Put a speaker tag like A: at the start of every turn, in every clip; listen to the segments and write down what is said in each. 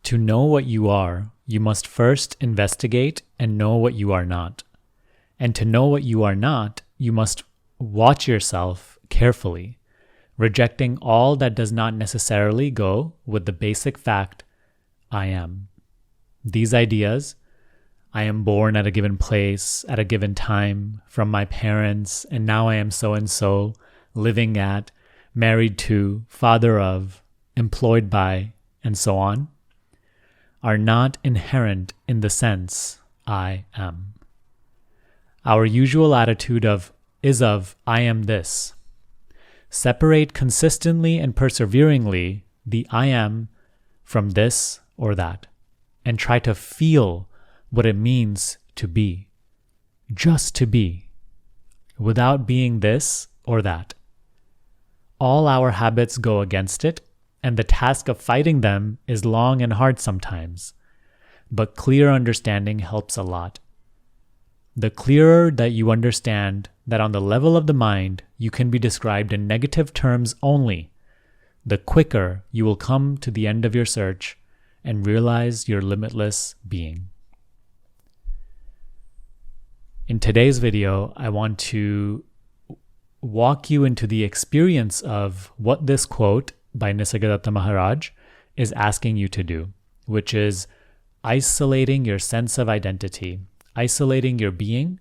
A: To know what you are, you must first investigate and know what you are not. And to know what you are not, you must watch yourself carefully, rejecting all that does not necessarily go with the basic fact, I am. These ideas, I am born at a given place, at a given time, from my parents, and now I am so and so, living at, married to, father of, employed by, and so on, are not inherent in the sense I am. Our usual attitude is of I am this. Separate consistently and perseveringly the I am from this or that, and try to feel what it means to be, just to be, without being this or that. All our habits go against it, and the task of fighting them is long and hard sometimes, but clear understanding helps a lot. The clearer that you understand that on the level of the mind you can be described in negative terms only, the quicker you will come to the end of your search and realize your limitless being. In today's video, I want to walk you into the experience of what this quote by Nisargadatta Maharaj is asking you to do, which is isolating your sense of identity, isolating your being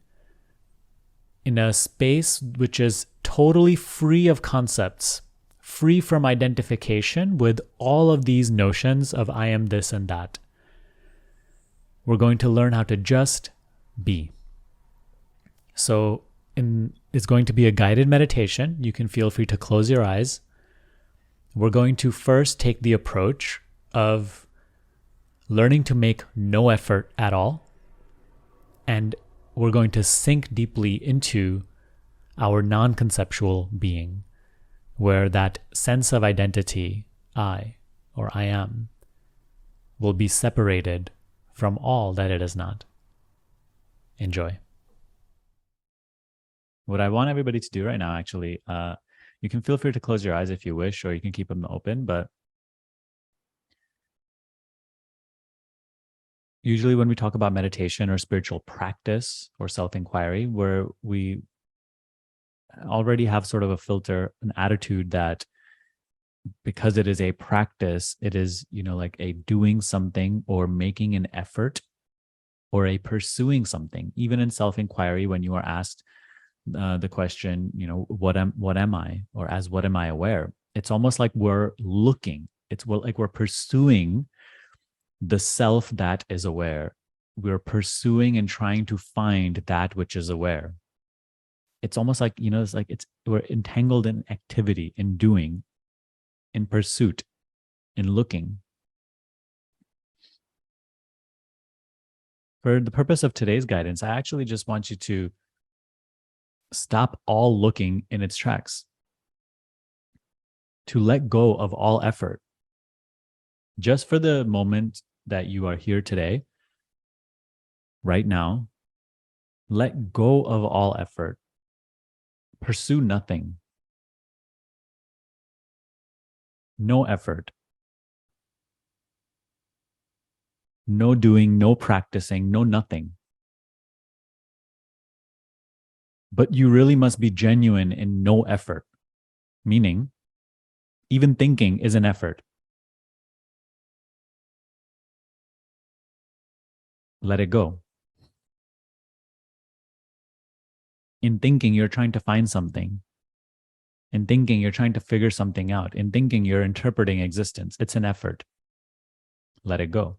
A: in a space which is totally free of concepts, free from identification with all of these notions of I am this and that. We're going to learn how to just be. So it's going to be a guided meditation. You can feel free to close your eyes. We're going to first take the approach of learning to make no effort at all. And we're going to sink deeply into our non-conceptual being, where that sense of identity, I, or I am, will be separated from all that it is not. Enjoy. What I want everybody to do right now, actually, you can feel free to close your eyes if you wish, or you can keep them open, but usually when we talk about meditation or spiritual practice or self-inquiry, where we already have sort of a filter, an attitude that because it is a practice, it is, like a doing something or making an effort or a pursuing something. Even in self-inquiry, when you are asked the question, what am I, or as what am I aware? It's almost like we're looking. It's like we're pursuing the self that is aware. We're pursuing and trying to find that which is aware. It's almost like, we're entangled in activity, in doing, in pursuit, in looking. For the purpose of today's guidance, I actually just want you to stop all looking in its tracks, to let go of all effort. Just for the moment that you are here today, right now, let go of all effort. Pursue nothing. No effort. No doing, no practicing, no nothing. But you really must be genuine in no effort, meaning even thinking is an effort. Let it go. In thinking, you're trying to find something. In thinking, you're trying to figure something out. In thinking, you're interpreting existence. It's an effort. Let it go.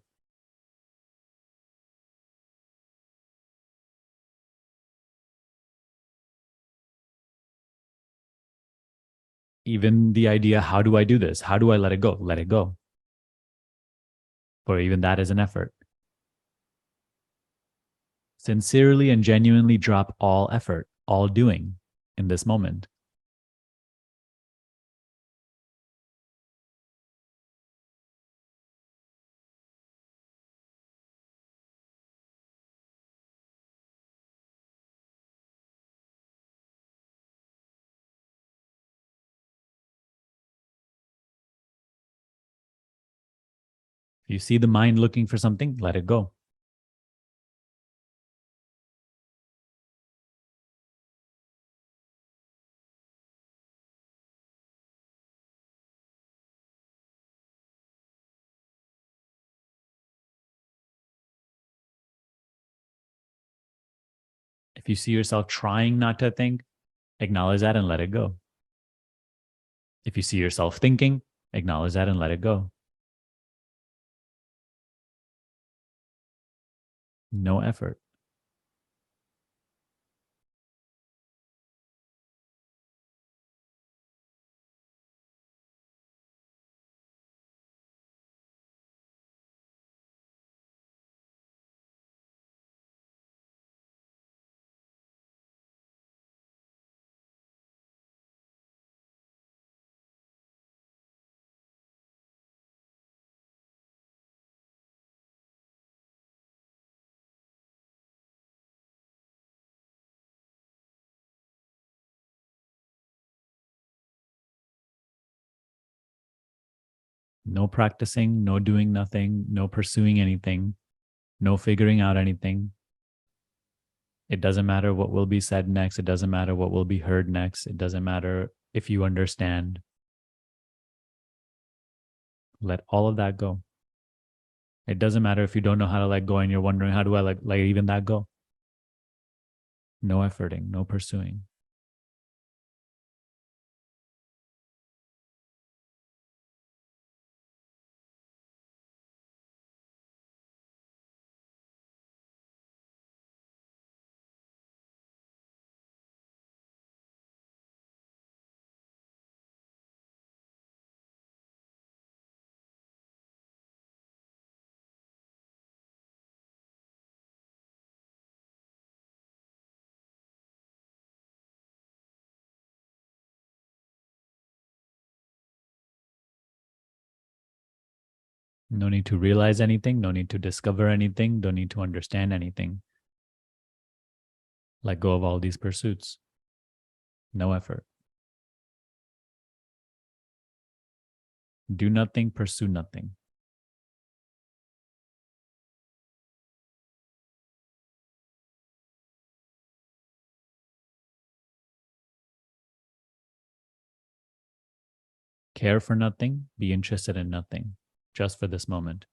A: Even the idea, how do I do this? How do I let it go? Let it go. For even that is an effort. Sincerely and genuinely drop all effort, all doing in this moment. If you see the mind looking for something, let it go. If you see yourself trying not to think, acknowledge that and let it go. If you see yourself thinking, acknowledge that and let it go. No effort. No practicing, no doing nothing, no pursuing anything, no figuring out anything. It doesn't matter what will be said next. It doesn't matter what will be heard next. It doesn't matter if you understand. Let all of that go. It doesn't matter if you don't know how to let go and you're wondering, how do I let even that go? No efforting, no pursuing. No need to realize anything, no need to discover anything, don't need to understand anything. Let go of all these pursuits. No effort. Do nothing, pursue nothing. Care for nothing, be interested in nothing, just for this moment.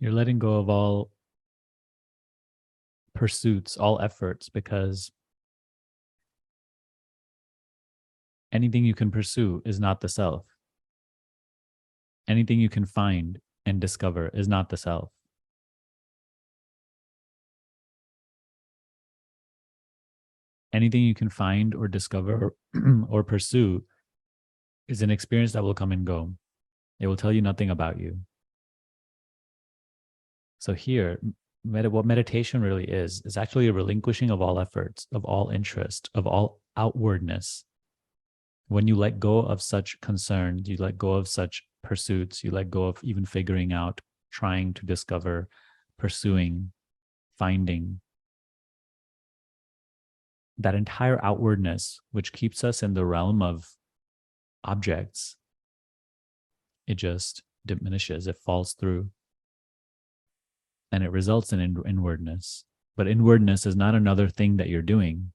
A: You're letting go of all pursuits, all efforts, because anything you can pursue is not the self. Anything you can find and discover is not the self. Anything you can find or discover or pursue is an experience that will come and go. It will tell you nothing about you. So here, what meditation really is actually a relinquishing of all efforts, of all interest, of all outwardness. When you let go of such concerns, you let go of such pursuits, you let go of even figuring out, trying to discover, pursuing, finding, that entire outwardness, which keeps us in the realm of objects, it just diminishes, it falls through, and it results in inwardness. But inwardness is not another thing that you're doing.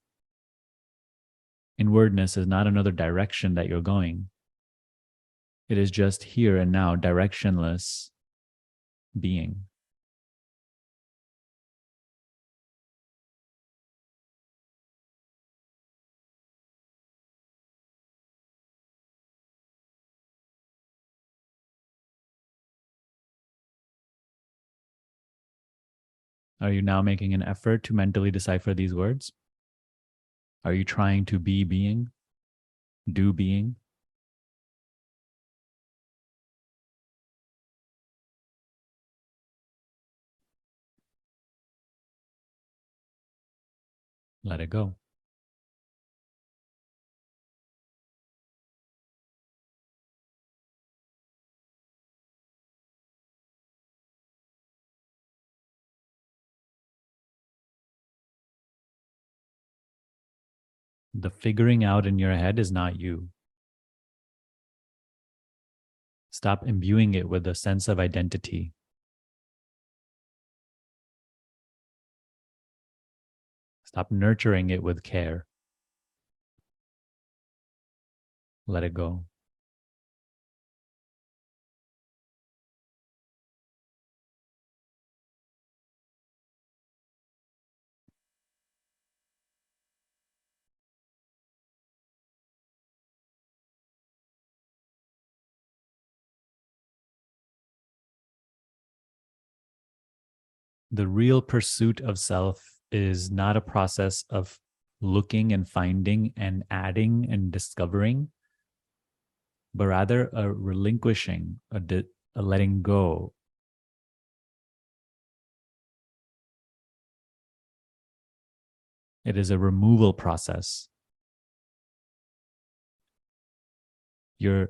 A: Inwardness is not another direction that you're going. It is just here and now, directionless being. Are you now making an effort to mentally decipher these words? Are you trying to be being, do being? Let it go. The figuring out in your head is not you. Stop imbuing it with a sense of identity. Stop nurturing it with care. Let it go. The real pursuit of self is not a process of looking and finding and adding and discovering, but rather a relinquishing, a letting go. It is a removal process. You're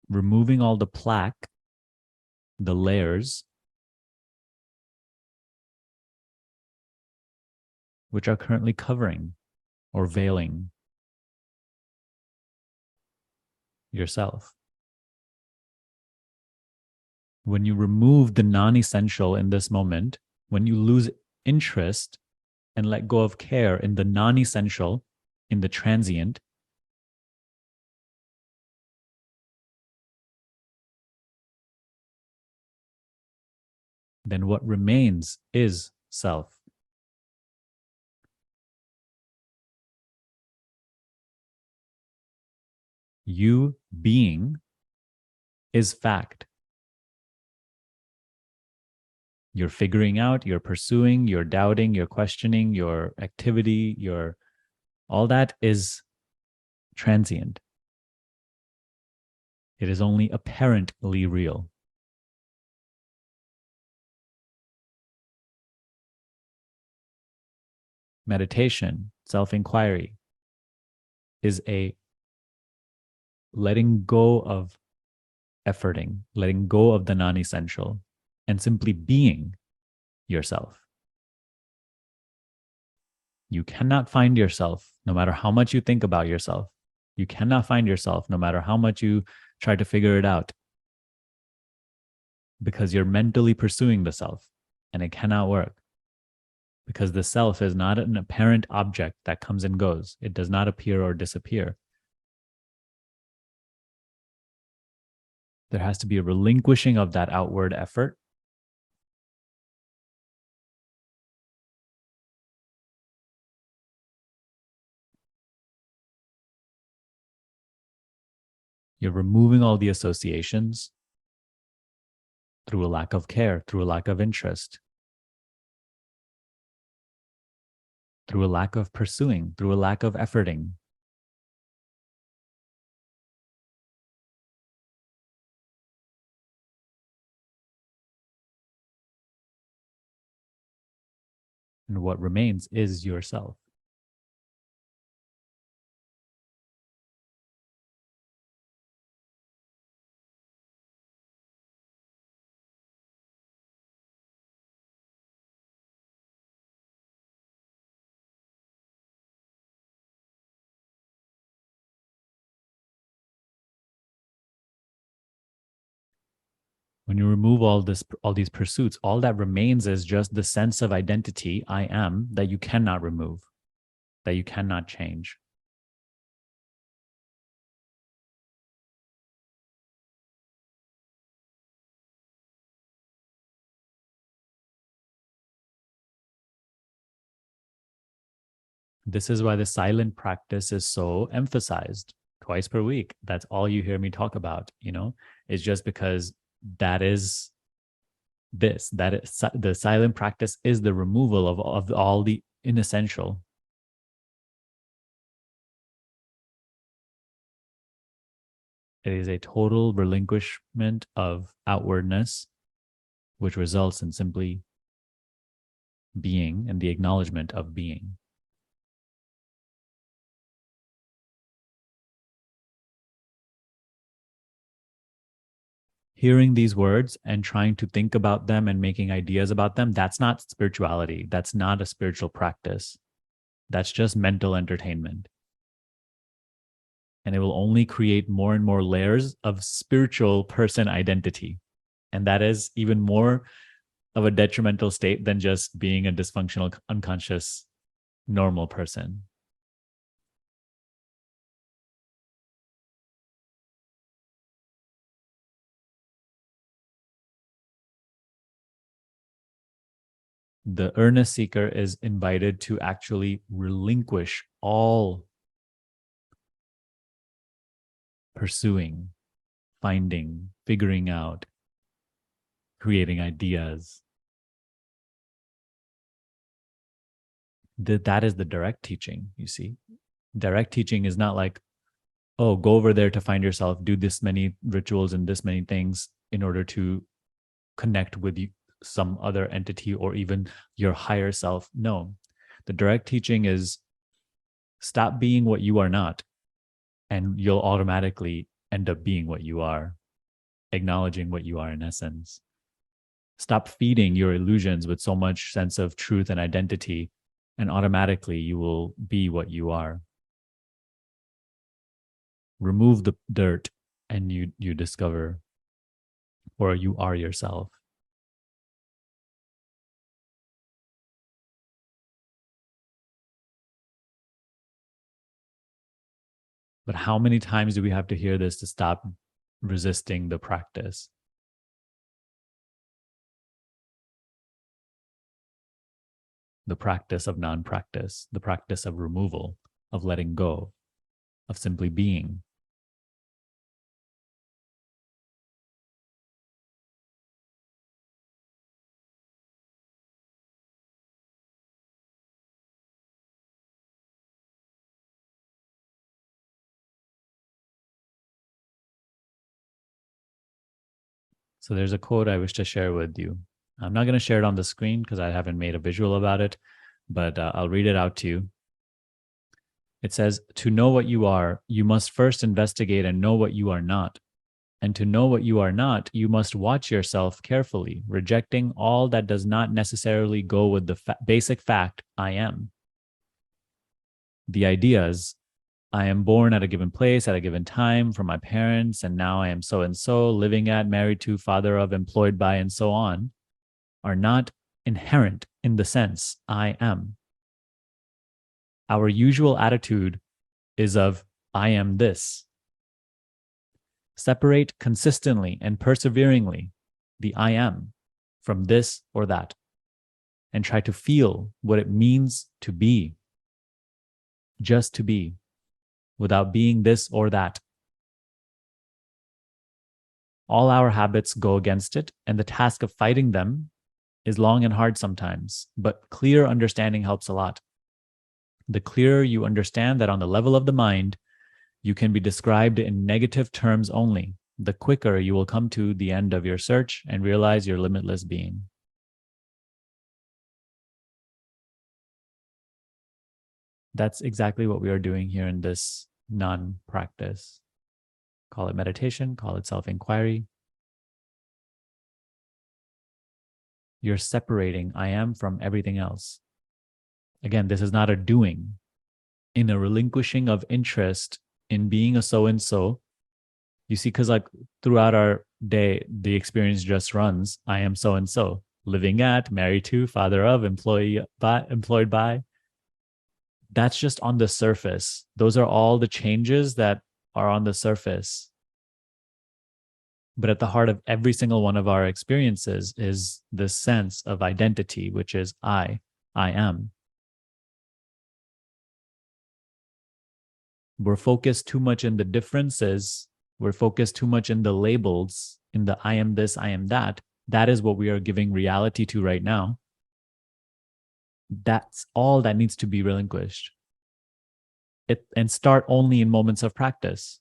A: removing all the plaque, the layers, which are currently covering or veiling yourself. When you remove the non-essential in this moment, when you lose interest and let go of care in the non-essential, in the transient, then what remains is self. You being is fact. You're figuring out, you're pursuing, you're doubting, you're questioning, your activity, all that is transient. It is only apparently real. Meditation, self-inquiry, is a letting go of efforting, letting go of the non-essential, and simply being yourself. You cannot find yourself no matter how much you think about yourself. You cannot find yourself no matter how much you try to figure it out, because you're mentally pursuing the self, and it cannot work. Because the self is not an apparent object that comes and goes. It does not appear or disappear. There has to be a relinquishing of that outward effort. You're removing all the associations through a lack of care, through a lack of interest, through a lack of pursuing, through a lack of efforting. And what remains is yourself. When you remove all these pursuits, all that remains is just the sense of identity, I am, that you cannot remove, that you cannot change. This is why the silent practice is so emphasized twice per week. That's all you hear me talk about, it's just because that is the silent practice is the removal of all the inessential. It is a total relinquishment of outwardness, which results in simply being and the acknowledgement of being. Hearing these words and trying to think about them and making ideas about them, that's not spirituality. That's not a spiritual practice. That's just mental entertainment. And it will only create more and more layers of spiritual person identity. And that is even more of a detrimental state than just being a dysfunctional, unconscious, normal person. The earnest seeker is invited to actually relinquish all pursuing, finding, figuring out, creating ideas. That is the direct teaching, you see. Direct teaching is not like, oh, go over there to find yourself, do this many rituals and this many things in order to connect with some other entity or even your higher self. No, the direct teaching is stop being what you are not, and you'll automatically end up being what you are, acknowledging what you are in essence. Stop feeding your illusions with so much sense of truth and identity, and automatically you will be what you are. Remove the dirt and you discover, or you are yourself. But how many times do we have to hear this to stop resisting the practice? The practice of non-practice, the practice of removal, of letting go, of simply being. So there's a quote I wish to share with you. I'm not going to share it on the screen because I haven't made a visual about it, but I'll read it out to you. It says, "To know what you are, you must first investigate and know what you are not. And to know what you are not, you must watch yourself carefully, rejecting all that does not necessarily go with the basic fact, I am. The ideas, I am born at a given place at a given time from my parents, and now I am so and so, living at, married to, father of, employed by, and so on, are not inherent in the sense I am. Our usual attitude is of I am this. Separate consistently and perseveringly the I am from this or that, and try to feel what it means to be, just to be, without being this or that. All our habits go against it, and the task of fighting them is long and hard sometimes, but clear understanding helps a lot. The clearer you understand that on the level of the mind, you can be described in negative terms only, the quicker you will come to the end of your search and realize your limitless being." That's exactly what we are doing here in this non-practice. Call it meditation, call it self-inquiry. You're separating I am from everything else. Again, this is not a doing. In a relinquishing of interest in being a so-and-so, you see, because like throughout our day the experience just runs, I am so and so, living at, married to, father of, employed by. That's just on the surface. Those are all the changes that are on the surface. But at the heart of every single one of our experiences is this sense of identity, which is I am. We're focused too much in the differences. We're focused too much in the labels, in the I am this, I am that. That is what we are giving reality to right now. That's all that needs to be relinquished. And start only in moments of practice.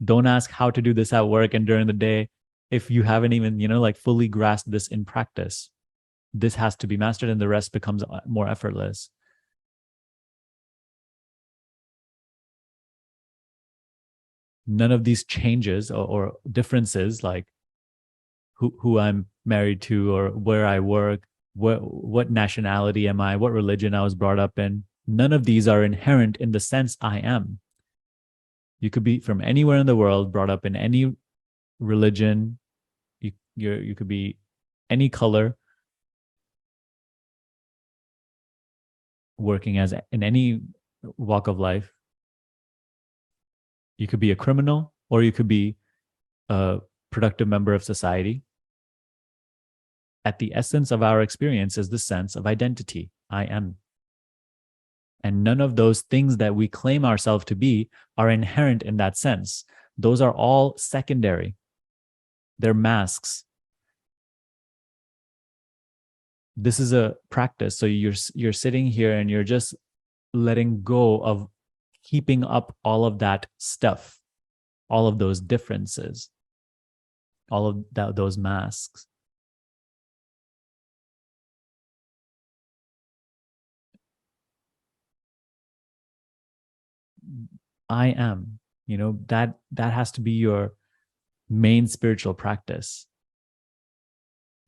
A: Don't ask how to do this at work and during the day if you haven't even, like fully grasped this in practice. This has to be mastered and the rest becomes more effortless. None of these changes or differences, like who I'm married to or where I work, what nationality am I, what religion I was brought up in, none of these are inherent in the sense I am. You could be from anywhere in the world, brought up in any religion. You could be any color, working as in any walk of life. You could be a criminal or you could be a productive member of society. At the essence of our experience is the sense of identity. I am. And none of those things that we claim ourselves to be are inherent in that sense. Those are all secondary. They're masks. This is a practice. So you're sitting here and you're just letting go of keeping up all of that stuff, all of those differences, all of those masks. I am, that has to be your main spiritual practice.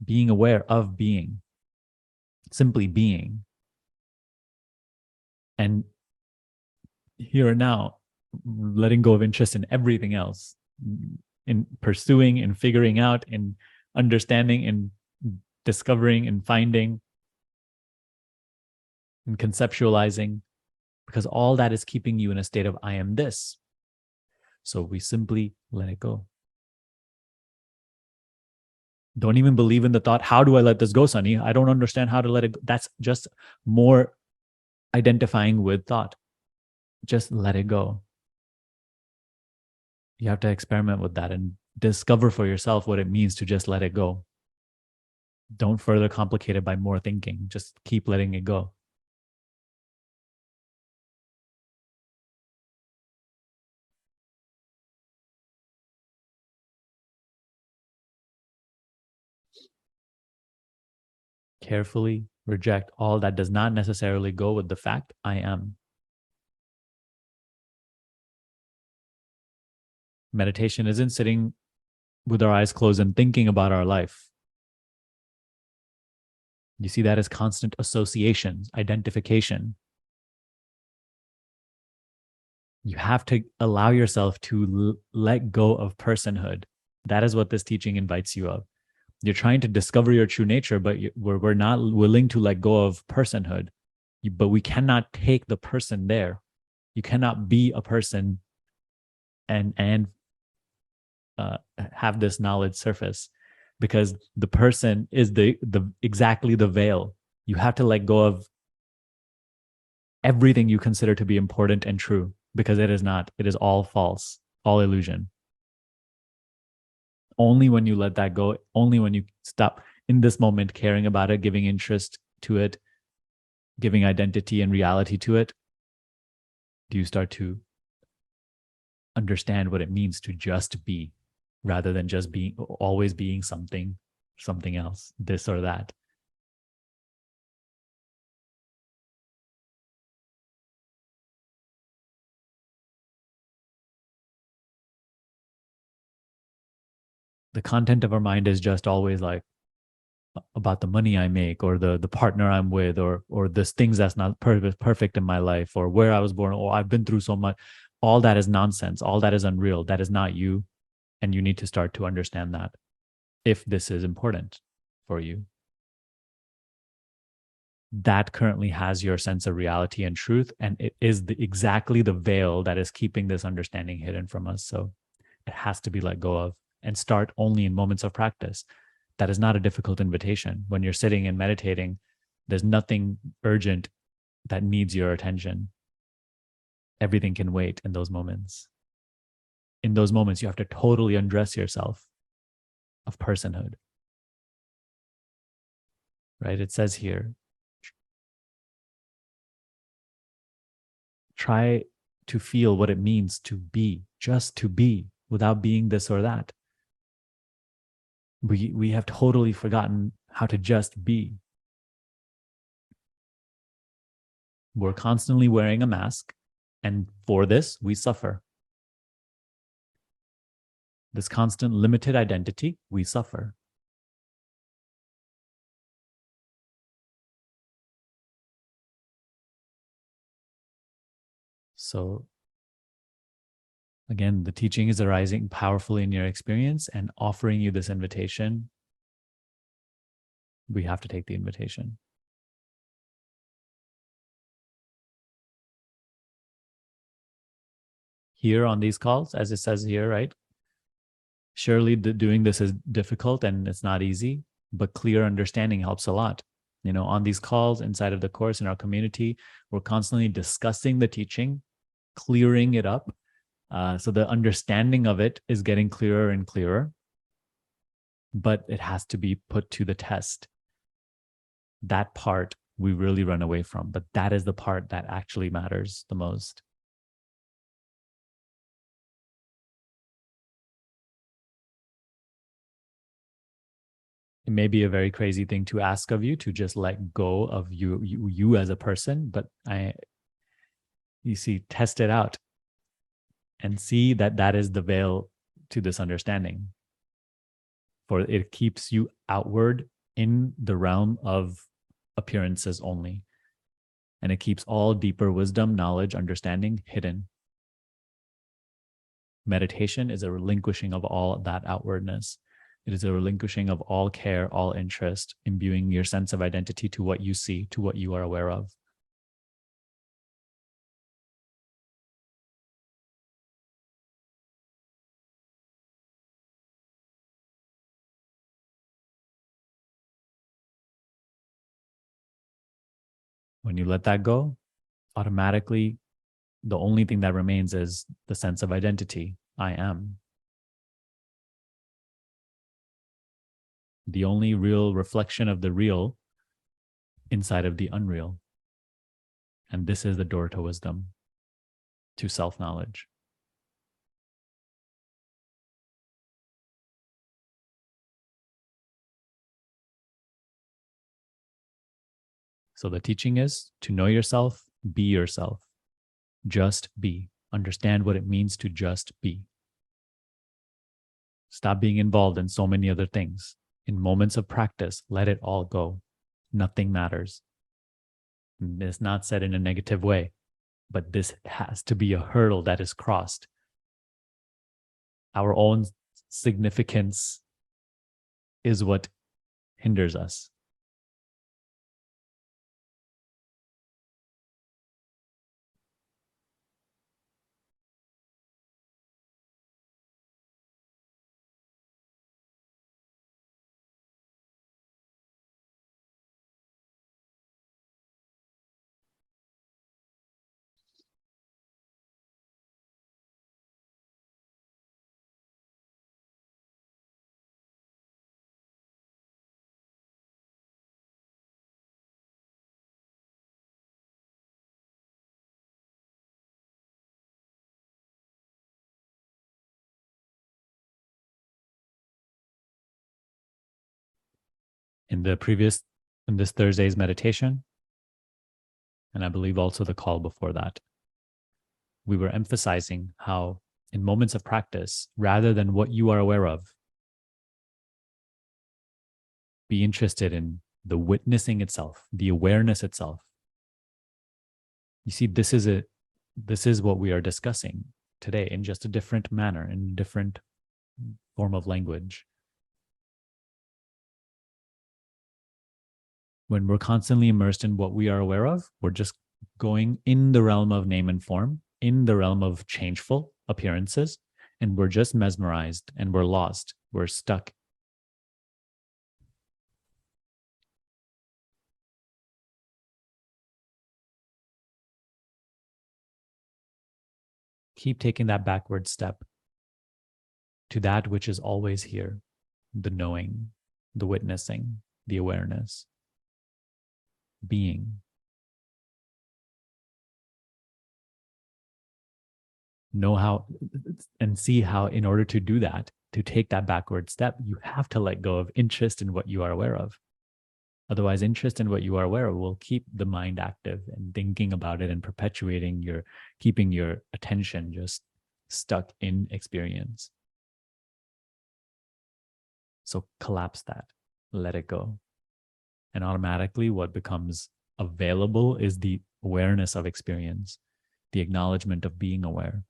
A: Being aware of being, simply being. And here and now, letting go of interest in everything else, in pursuing, in figuring out, in understanding, in discovering, in finding, in conceptualizing, because all that is keeping you in a state of I am this. So we simply let it go. Don't even believe in the thought, how do I let this go, Sunny? I don't understand how to let it go. That's just more identifying with thought. Just let it go. You have to experiment with that and discover for yourself what it means to just let it go. Don't further complicate it by more thinking. Just keep letting it go. Carefully reject all that does not necessarily go with the fact I am. Meditation isn't sitting with our eyes closed and thinking about our life. You see that as constant associations, identification. You have to allow yourself to let go of personhood. That is what this teaching invites you of. You're trying to discover your true nature, but we're not willing to let go of personhood. But we cannot take the person there. You cannot be a person and have this knowledge surface, because the person is the exactly the veil. You have to let go of everything you consider to be important and true, because it is not. It is all false, all illusion. Only when you let that go, only when you stop in this moment caring about it, giving interest to it, giving identity and reality to it, do you start to understand what it means to just be, rather than just being, always being something else, this or that. The content of our mind is just always like about the money I make, or the partner I'm with, or this things that's not perfect in my life, or where I was born, or I've been through so much. All that is nonsense. All that is unreal. That is not you. And you need to start to understand that if this is important for you. That currently has your sense of reality and truth, and it is exactly the veil that is keeping this understanding hidden from us. So it has to be let go of and start only in moments of practice. That is not a difficult invitation. When you're sitting and meditating, there's nothing urgent that needs your attention. Everything can wait in those moments. In those moments, you have to totally undress yourself of personhood. Right? It says here, try to feel what it means to be, just to be, without being this or that. We have totally forgotten how to just be. We're constantly wearing a mask, and for this, we suffer. This constant limited identity, we suffer. So again, the teaching is arising powerfully in your experience and offering you this invitation. We have to take the invitation. Here on these calls, as it says here, right? Surely doing this is difficult and it's not easy, but clear understanding helps a lot. On these calls inside of the course in our community, we're constantly discussing the teaching, clearing it up. So the understanding of it is getting clearer and clearer, but it has to be put to the test. That part we really run away from, but that is the part that actually matters the most. It may be a very crazy thing to ask of you to just let go of you as a person, but you see, test it out and see that that is the veil to this understanding. For it keeps you outward in the realm of appearances only. And it keeps all deeper wisdom, knowledge, understanding hidden. Meditation is a relinquishing of all that outwardness. It is a relinquishing of all care, all interest, imbuing your sense of identity to what you see, to what you are aware of. When you let that go, automatically, the only thing that remains is the sense of identity. I am. The only real reflection of the real inside of the unreal. And this is the door to wisdom, to self-knowledge. So the teaching is to know yourself, be yourself. Just be. Understand what it means to just be. Stop being involved in so many other things. In moments of practice, let it all go. Nothing matters. It's not said in a negative way, but this has to be a hurdle that is crossed. Our own significance is what hinders us. In this Thursday's meditation, and I believe also the call before that, we were emphasizing how in moments of practice, rather than what you are aware of, be interested in the witnessing itself, the awareness itself. You see, this is what we are discussing today in just a different manner, in a different form of language. When we're constantly immersed in what we are aware of, we're just going in the realm of name and form, in the realm of changeful appearances, and we're just mesmerized and we're lost. We're stuck. Keep taking that backward step to that which is always here, the knowing, the witnessing, the awareness, being. Know how and see how, in order to do that, to take that backward step, you have to let go of interest in what you are aware of. Otherwise, interest in what you are aware of will keep the mind active and thinking about it and perpetuating keeping your attention just stuck in experience. So collapse that, let it go. And automatically what becomes available is the awareness of experience, the acknowledgement of being aware.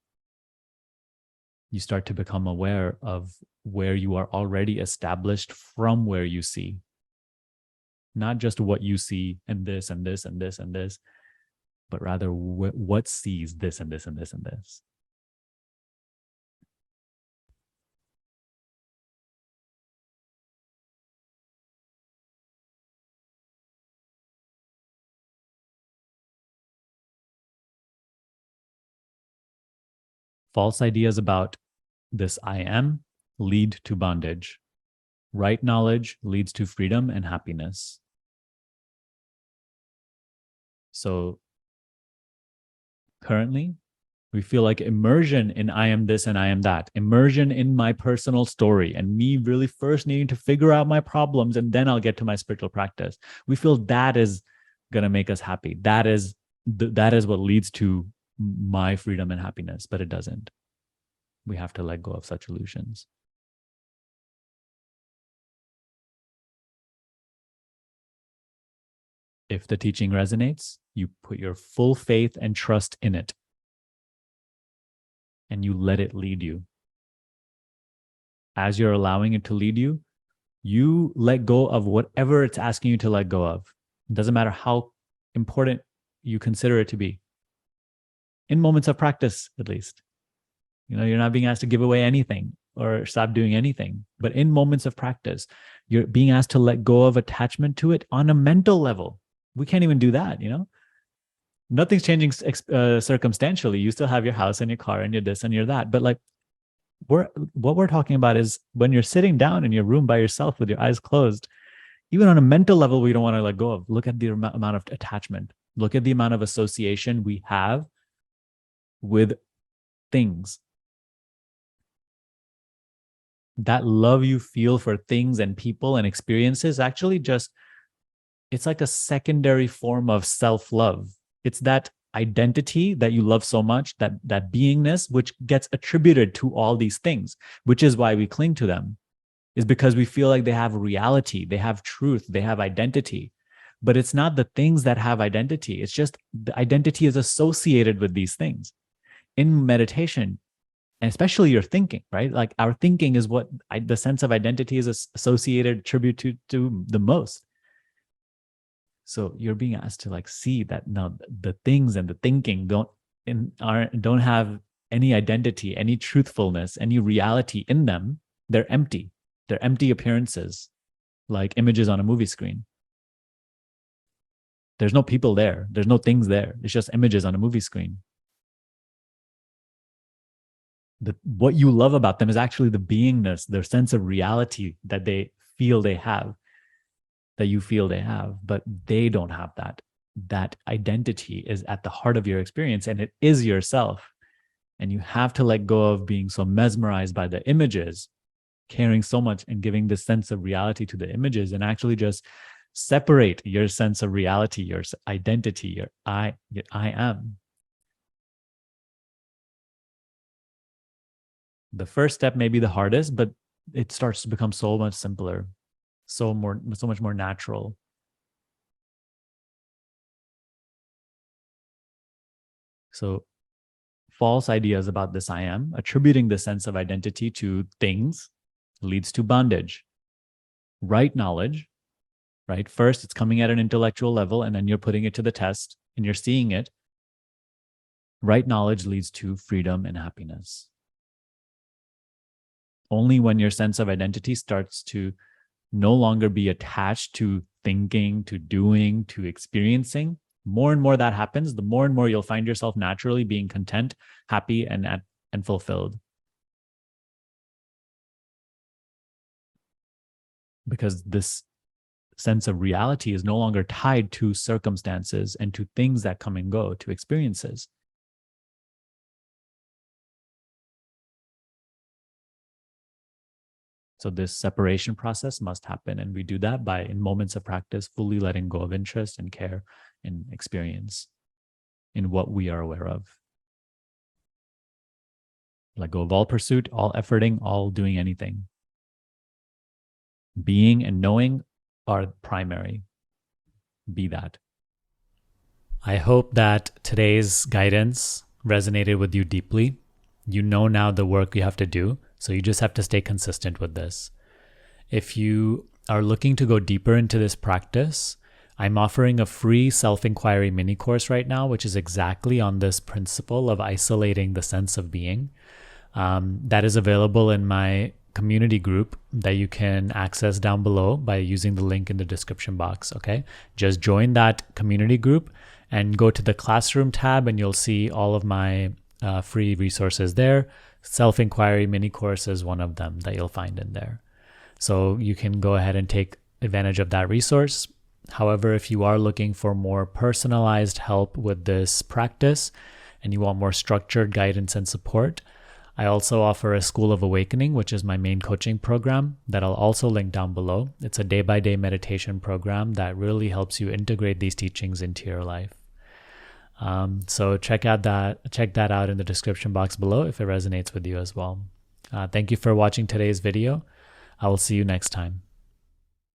A: You start to become aware of where you are already established from where you see. Not just what you see and this and this and this and this, but rather what sees this and this and this and this. False ideas about this I am lead to bondage. Right knowledge leads to freedom and happiness. So currently, we feel like immersion in I am this and I am that, immersion in my personal story, and me really first needing to figure out my problems, and then I'll get to my spiritual practice. We feel that is going to make us happy. That is what leads to my freedom and happiness, but it doesn't. We have to let go of such illusions. If the teaching resonates, you put your full faith and trust in it, and you let it lead you. As you're allowing it to lead you, you let go of whatever it's asking you to let go of. It doesn't matter how important you consider it to be. In moments of practice, at least. You're not being asked to give away anything or stop doing anything. But in moments of practice, you're being asked to let go of attachment to it on a mental level. We can't even do that, Nothing's changing circumstantially. You still have your house and your car and your this and your that. But like, what we're talking about is when you're sitting down in your room by yourself with your eyes closed, even on a mental level, we don't want to let go of. Look at the amount of attachment. Look at the amount of association we have with things. That love you feel for things and people and experiences actually it's like a secondary form of self-love. It's that identity that you love so much, that beingness, which gets attributed to all these things, which is why we cling to them, is because we feel like they have reality, they have truth, they have identity. But it's not the things that have identity. It's just the identity is associated with these things. In meditation, and especially your thinking, right? Like our thinking is what the sense of identity is associated, attributed to the most. So you're being asked to like see that now the things and the thinking don't have any identity, any truthfulness, any reality in them. They're empty. They're empty appearances, like images on a movie screen. There's no people there. There's no things there. It's just images on a movie screen. What you love about them is actually the beingness, their sense of reality that they feel they have, that you feel they have, but they don't have that. That identity is at the heart of your experience, and it is yourself. And you have to let go of being so mesmerized by the images, caring so much and giving this sense of reality to the images, and actually just separate your sense of reality, your identity, your I am. The first step may be the hardest, but it starts to become so much simpler, so much more natural. So false ideas about this I am, attributing the sense of identity to things, leads to bondage. Right knowledge, right? First, it's coming at an intellectual level, and then you're putting it to the test and you're seeing it. Right knowledge leads to freedom and happiness. Only when your sense of identity starts to no longer be attached to thinking, to doing, to experiencing, more and more that happens, the more and more you'll find yourself naturally being content, happy, and fulfilled. Because this sense of reality is no longer tied to circumstances and to things that come and go, to experiences. So this separation process must happen. And we do that by, in moments of practice, fully letting go of interest and care and experience in what we are aware of. Let go of all pursuit, all efforting, all doing anything. Being and knowing are primary. Be that. I hope that today's guidance resonated with you deeply. You know now the work you have to do, so you just have to stay consistent with this. If you are looking to go deeper into this practice, I'm offering a free self-inquiry mini course right now, which is exactly on this principle of isolating the sense of being. That is available in my community group that you can access down below by using the link in the description box, okay? Just join that community group and go to the classroom tab and you'll see all of my free resources there. Self-inquiry mini course is one of them that you'll find in there. So you can go ahead and take advantage of that resource. However, if you are looking for more personalized help with this practice and you want more structured guidance and support, I also offer a School of Awakening, which is my main coaching program that I'll also link down below. It's a day-by-day meditation program that really helps you integrate these teachings into your life. So check that out in the description box below if it resonates with you as well. Thank you for watching today's video. I will see you next time.